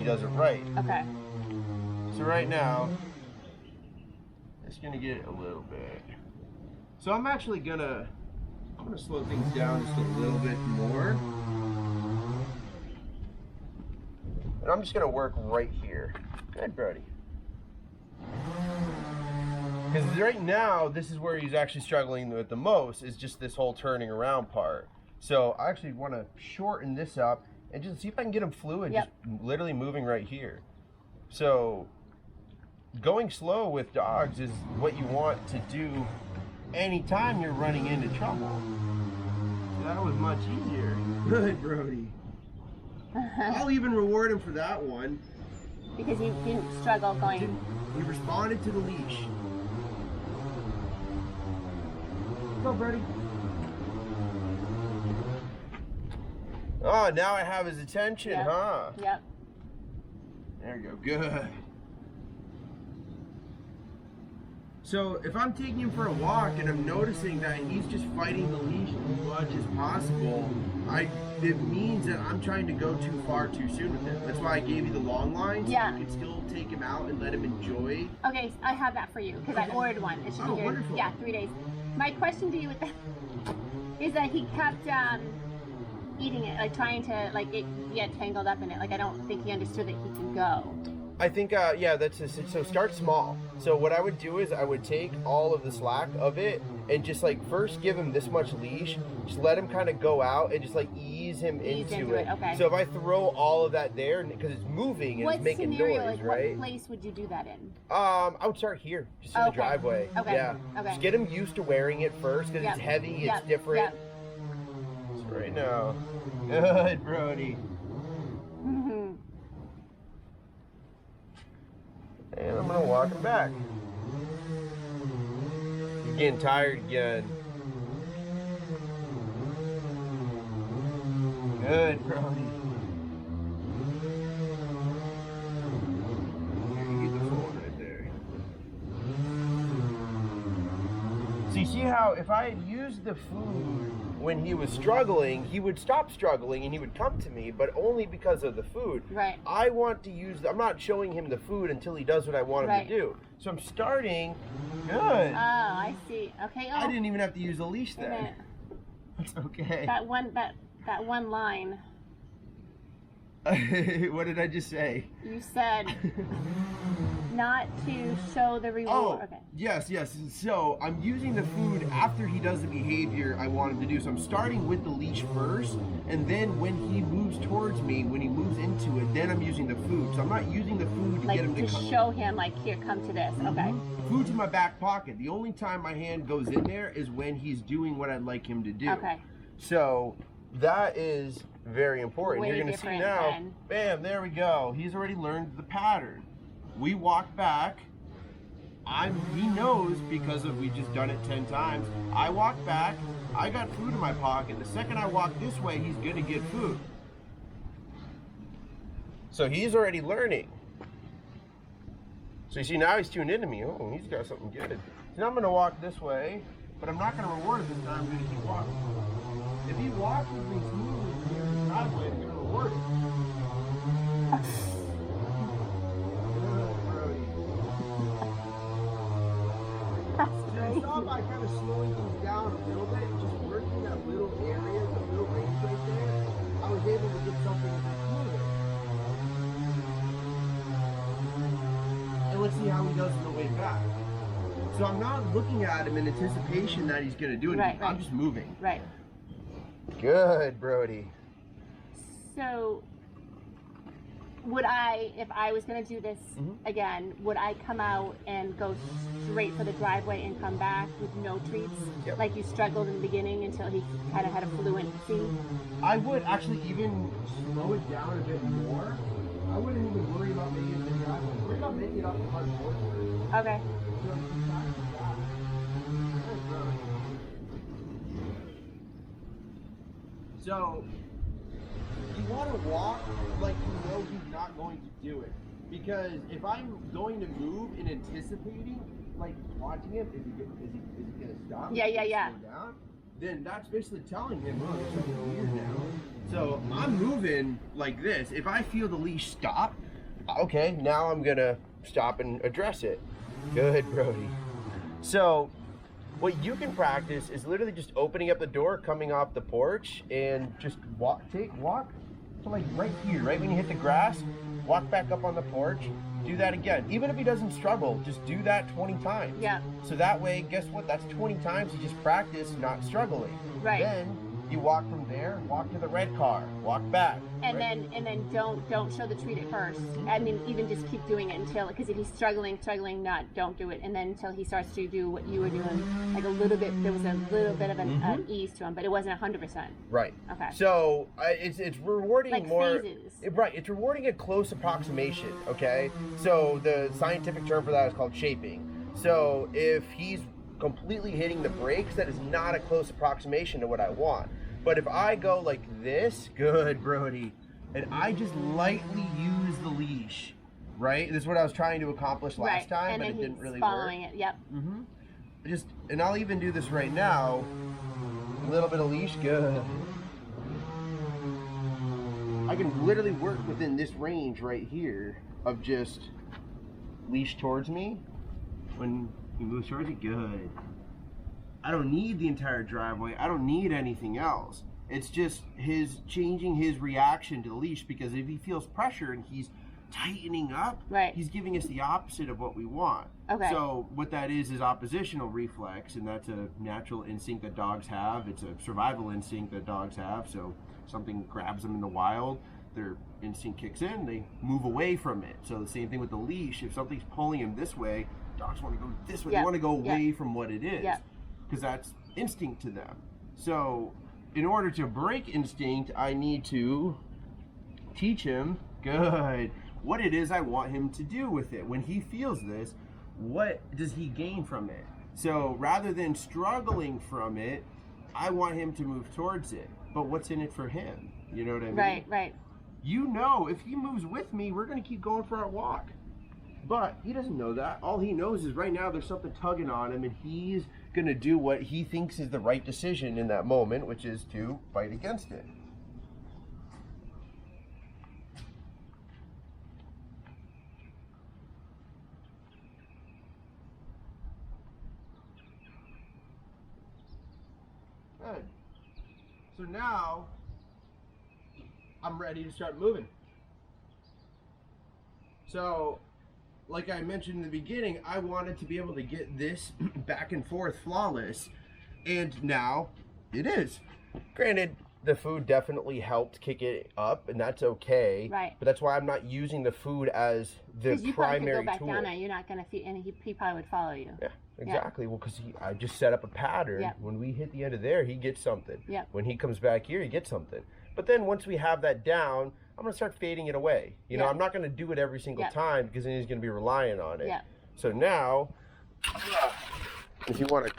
he does it right. Okay. So right now, it's gonna get a little bit. So I'm actually gonna slow things down just a little bit more. And I'm just gonna work right here. Good, Brody. Because right now, this is where he's actually struggling with the most, is just this whole turning around part. So I actually want to shorten this up and just see if I can get him fluid, just literally moving right here. So going slow with dogs is what you want to do anytime you're running into trouble. So that was much easier. Good, Brody. I'll even reward him for that one. Because he didn't struggle going. He responded to the leash. Go, Brody. Oh, now I have his attention, huh? Yep. There we go. Good. So if I'm taking him for a walk and I'm noticing that he's just fighting the leash as much as possible, it means that I'm trying to go too far too soon with him. That's why I gave you the long line, so you can still take him out and let him enjoy. Okay, I have that for you because I ordered one. It should be here. Wonderful. Yeah, 3 days. My question to you with that is that he kept eating it, like trying to get tangled up in it. Like I don't think he understood that he could go. I think, yeah, so start small. So what I would do is I would take all of the slack of it and just first give him this much leash, just let him kind of go out and just ease him into it. Okay. So if I throw all of that there, because it's moving and it's making noise, right? What place would you do that in? I would start here, just in the driveway. Okay. Yeah. Okay. Just get him used to wearing it first, because it's heavy, it's different. So right now, good, Brody. And I'm gonna walk him back. He's getting tired again. Good, Brody. Here, you get the phone right there. So you see how if I had used the food when he was struggling, he would stop struggling and he would come to me, but only because of the food. Right. I want to use, I'm not showing him the food until he does what I want him to do. So I'm starting, good. Oh, I see. Okay. Oh. I didn't even have to use a leash then. That's okay. That one line. What did I just say? You said not to show the reward. Oh, okay. Yes. So I'm using the food after he does the behavior I want him to do. So I'm starting with the leash first, and then when he moves towards me, when he moves into it, then I'm using the food. So I'm not using the food to get him to show him, here, come to this. Okay. Food's in my back pocket. The only time my hand goes in there is when he's doing what I'd like him to do. Okay. So that is very important. You're going to see now, bam, there we go. He's already learned the pattern. We walk back. He knows because we just done it 10 times. I walk back. I got food in my pocket. The second I walk this way, he's going to get food. So he's already learning. So you see, now he's tuned into me. Oh, he's got something good. So now I'm going to walk this way, but I'm not going to reward it this time. I'm going to keep walking. If he walks with me smoothly here in the driveway, I'm going to reward it. So start by kind of slowing things down a little bit, just working that little area, the little range right there. I was able to get something a bit smoother. And let's see how he does on the way back. So I'm not looking at him in anticipation that he's going to do anything. I'm just moving. Right. Good, Brody. So, would I, if I was going to do this again, would I come out and go straight for the driveway and come back with no treats? Yep. Like you struggled in the beginning until he kind of had a fluency? I would actually even slow it down a bit more. I wouldn't even worry about making it to the driveway. Worry about making it up the hard road. Okay. So, you want to walk like you know he's not going to do it. Because if I'm going to move and anticipating, like watching him, is he going to stop? Yeah. Slow down? Then that's basically telling him, oh, there's something weird now. So I'm moving like this. If I feel the leash stop, Okay, now I'm gonna stop and address it. Good, Brody. So what you can practice is literally just opening up the door, coming off the porch, and just walk to like right here, right when you hit the grass, walk back up on the porch, do that again. Even if he doesn't struggle, just do that 20 times. Yeah. So that way, guess what? That's 20 times you just practice not struggling. Right. Then you walk from there, walk to the red car, walk back. And then don't show the treat at first. I mean, even just keep doing it until, because if he's struggling, don't do it. And then until he starts to do what you were doing, like a little bit, there was a little bit of an ease to him, but it wasn't 100%. Right. Okay. So it's rewarding like more. Phases. Right. It's rewarding a close approximation. Okay. So the scientific term for that is called shaping. So if he's completely hitting the brakes, that is not a close approximation to what I want. But if I go like this, good, Brody, and I just lightly use the leash, right? This is what I was trying to accomplish last time, but it didn't really work. Following it, yep. And I'll even do this right now. A little bit of leash, good. I can literally work within this range right here of just leash towards me. When he moves towards me, good. I don't need the entire driveway. I don't need anything else. It's just changing his reaction to the leash, because if he feels pressure and he's tightening up, right, he's giving us the opposite of what we want. Okay. So what that is oppositional reflex, and that's a natural instinct that dogs have. It's a survival instinct that dogs have. So something grabs them in the wild, their instinct kicks in, they move away from it. So the same thing with the leash. If something's pulling him this way, dogs want to go this way. They want to go away from what it is. Because that's instinct to them. So in order to break instinct, I need to teach him, good, what it is I want him to do with it. When he feels this, what does he gain from it? So rather than struggling from it, I want him to move towards it. But what's in it for him? You know what I mean? Right, right. You know, if he moves with me, we're going to keep going for our walk. But he doesn't know that. All he knows is right now there's something tugging on him, and he's going to do what he thinks is the right decision in that moment, which is to fight against it. Good. So now I'm ready to start moving. So, like I mentioned in the beginning, I wanted to be able to get this back and forth flawless, and now it is. Granted, the food definitely helped kick it up, and that's okay. Right. But that's why I'm not using the food as the you primary probably could go back tool. down there. You're not going to feed, and he probably would follow you. Yeah, exactly. Well, because I just set up a pattern. When we hit the end of there, he gets something. When he comes back here, he gets something. But then once we have that down, I'm going to start fading it away. You know, I'm not going to do it every single time, because then he's going to be relying on it. So now, if you want to